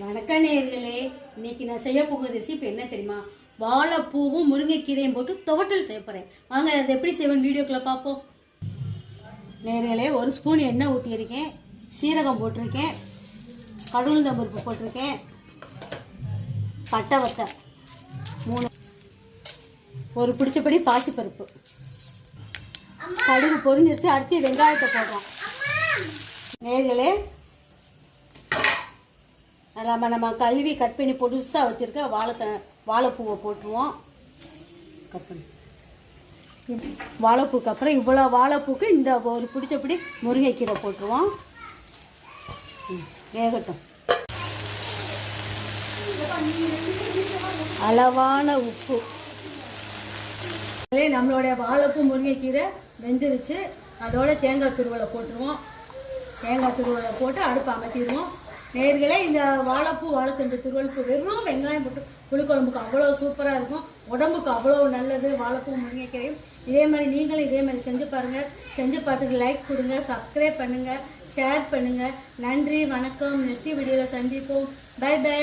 வணக்கம் நேயர்களே, இன்னைக்கு நான் செய்ய போகிற ரெசிபி என்ன தெரியுமா? வாழைப்பூவும் முருங்கைக்கீரையும் போட்டு துவட்டல் செய்ய போகிறேன். வாங்க அதை எப்படி செய்வேன் வீடியோக்குள்ளே பார்ப்போம். நேயர்களே, ஒரு ஸ்பூன் எண்ணெய் ஊற்றியிருக்கேன், சீரகம் போட்டிருக்கேன், கடுகுளுந்தம் பருப்பு போட்டிருக்கேன், பட்டை வத்தல் 3, ஒரு பிடிச்சபடி பாசிப்பருப்பு. கடுகு பொரிஞ்சிருச்சு. அடுத்து வெங்காயத்தை போடுறோம். நேயர்களே, நம்ம கழுவி கட் பண்ணி பொடுசாக வச்சுருக்க வாழைப்பூவை போட்டுருவோம். கட் பண்ணி வாழைப்பூக்கு அப்புறம் இவ்வளோ வாழைப்பூக்கு இந்த ஒரு பிடிச்சபடி முருங்கைக்கீரை போட்டுருவோம். வேகட்டும். அளவான உப்பு. நம்மளுடைய வாழைப்பூ முருங்கைக்கீரை வெந்துருச்சு. அதோட தேங்காய் துருவலை போட்டுருவோம். தேங்காய் துருவலை போட்டு அடுப்பு அமர்த்திடுவோம். நேர்களே, இந்த வாழைப்பூ வாழைத்தண்டு துருவலுக்கு வெறும் வெங்காயம் போட்டு புளிக்குழம்புக்கு அவ்வளோ சூப்பராக இருக்கும். உடம்புக்கு அவ்வளோ நல்லது வாழைப்பூ முருங்கைக்கீரையும். இதே மாதிரி நீங்களும் இதே மாதிரி செஞ்சு பாருங்கள். செஞ்சு பார்த்துட்டு லைக் கொடுங்க, சப்ஸ்கிரைப் பண்ணுங்கள், ஷேர் பண்ணுங்கள். நன்றி, வணக்கம். நெக்ஸ்ட் வீடியோவில் சந்திப்போம். Bye by.